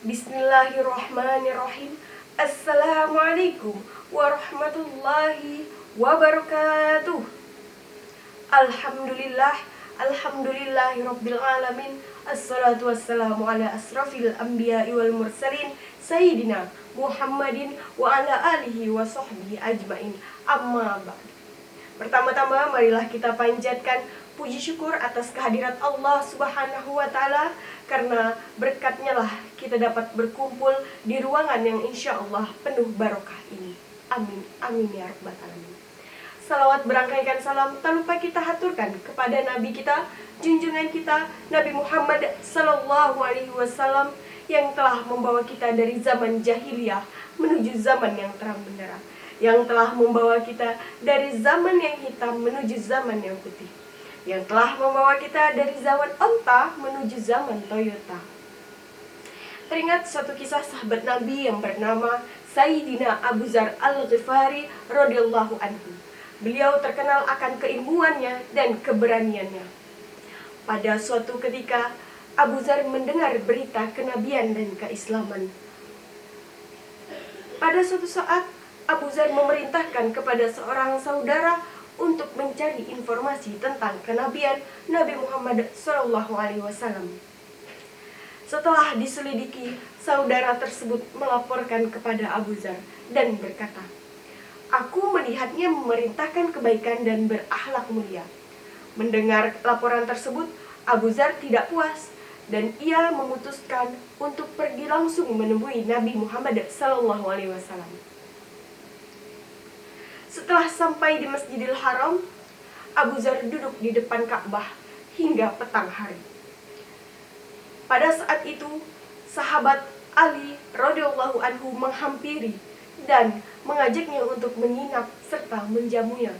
Bismillahirrahmanirrahim. Assalamualaikum warahmatullahi wabarakatuh. Alhamdulillah, alhamdulillahirabbil alamin. Assalatu wassalamu ala asrafil anbiya'i wal mursalin sayyidina Muhammadin wa ala alihi wa sahbihi ajmain. Amma ba'd. Pertama-tama marilah kita panjatkan puji syukur atas kehadirat Allah Subhanahu wa ta'ala, karena berkatnya lah kita dapat berkumpul di ruangan yang insya Allah penuh barokah ini. Amin, amin ya rabbal alamin. Salawat berangkaikan salam tak lupa kita haturkan kepada Nabi kita, junjungan kita, Nabi Muhammad Sallallahu Alaihi Wasallam, yang telah membawa kita dari zaman jahiliyah menuju zaman yang terang benderang, yang telah membawa kita dari zaman yang hitam menuju zaman yang putih, yang telah membawa kita dari zaman onta menuju zaman Toyota. Teringat suatu kisah sahabat Nabi yang bernama Sayyidina Abu Dzar Al-Ghifari radhiyallahu anhu. Beliau terkenal akan keilmuannya dan keberaniannya. Pada suatu ketika, Abu Dzar mendengar berita kenabian dan keislaman. Pada suatu saat, Abu Dzar memerintahkan kepada seorang saudara untuk mencari informasi tentang kenabian Nabi Muhammad SAW. Setelah diselidiki, saudara tersebut melaporkan kepada Abu Dzar dan berkata, "Aku melihatnya memerintahkan kebaikan dan berakhlak mulia." Mendengar laporan tersebut, Abu Dzar tidak puas dan ia memutuskan untuk pergi langsung menemui Nabi Muhammad SAW. Setelah sampai di Masjidil Haram, Abu Dzar duduk di depan Ka'bah hingga petang hari. Pada saat itu, sahabat Ali radhiyallahu anhu menghampiri dan mengajaknya untuk menginap serta menjamunya.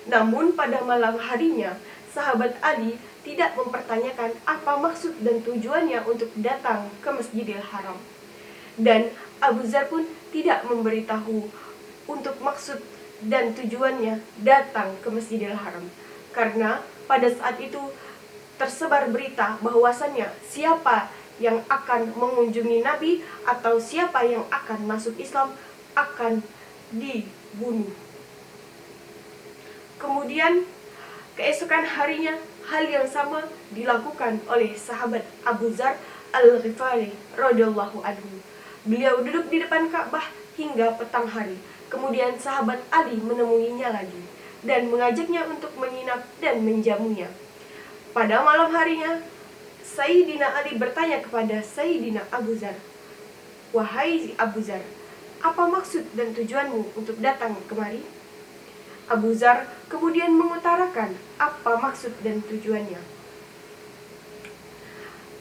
Namun pada malam harinya, sahabat Ali tidak mempertanyakan apa maksud dan tujuannya untuk datang ke Masjidil Haram. Dan Abu Dzar pun tidak memberitahu untuk maksud dan tujuannya datang ke Masjidil Haram, karena pada saat itu tersebar berita bahwasannya siapa yang akan mengunjungi Nabi atau siapa yang akan masuk Islam akan dibunuh. Kemudian keesokan harinya hal yang sama dilakukan oleh sahabat Abu Dzar Al-Ghifari radhiyallahu anhu. Beliau duduk di depan Ka'bah hingga petang hari. Kemudian sahabat Ali menemuinya lagi dan mengajaknya untuk menginap dan menjamunya. Pada malam harinya, Sayyidina Ali bertanya kepada Sayyidina Abu Dzar, "Wahai Abu Dzar, apa maksud dan tujuanmu untuk datang kemari?" Abu Dzar kemudian mengutarakan apa maksud dan tujuannya.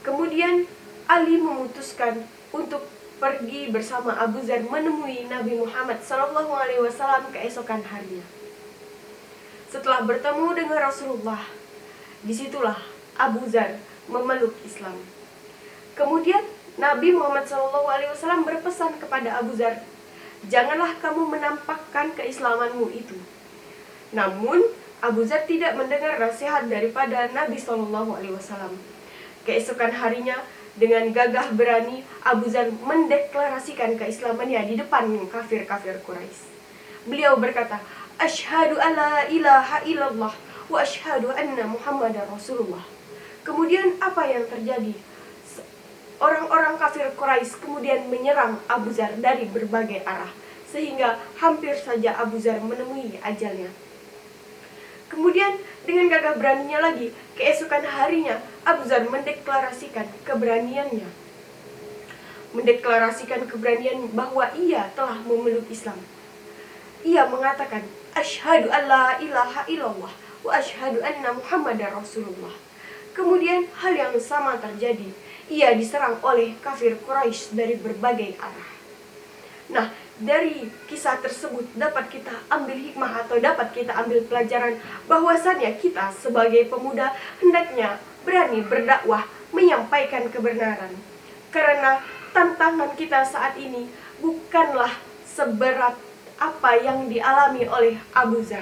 Kemudian Ali memutuskan untuk pergi bersama Abu Dzar menemui Nabi Muhammad SAW keesokan harinya. Setelah bertemu dengan Rasulullah, disitulah Abu Dzar memeluk Islam. Kemudian Nabi Muhammad SAW berpesan kepada Abu Dzar, "Janganlah kamu menampakkan keislamanmu itu." Namun Abu Dzar tidak mendengar nasihat daripada Nabi SAW. Keesokan harinya, dengan gagah berani, Abu Dzar mendeklarasikan keislamannya di depan kafir-kafir Quraisy. Beliau berkata, "Asyhadu alla ilaha illallah wa asyhadu anna Muhammadar Rasulullah." Kemudian apa yang terjadi? Orang-orang kafir Quraisy kemudian menyerang Abu Dzar dari berbagai arah, sehingga hampir saja Abu Dzar menemui ajalnya. Kemudian dengan gagah beraninya lagi, keesokan harinya Abu Dzar mendeklarasikan keberaniannya. Mendeklarasikan keberanian bahwa ia telah memeluk Islam. Ia mengatakan, "Asyhadu alla ilaha illallah wa asyhadu anna Muhammadar Rasulullah." Kemudian hal yang sama terjadi. Ia diserang oleh kafir Quraisy dari berbagai arah. Nah, dari kisah tersebut dapat kita ambil hikmah atau dapat kita ambil pelajaran bahwasannya kita sebagai pemuda hendaknya berani berdakwah, menyampaikan kebenaran. Karena tantangan kita saat ini bukanlah seberat apa yang dialami oleh Abu Dzar.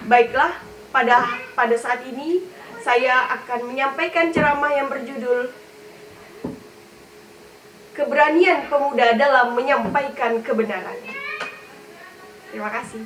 Baiklah, pada saat ini saya akan menyampaikan ceramah yang berjudul keberanian pemuda dalam menyampaikan kebenaran. Terima kasih.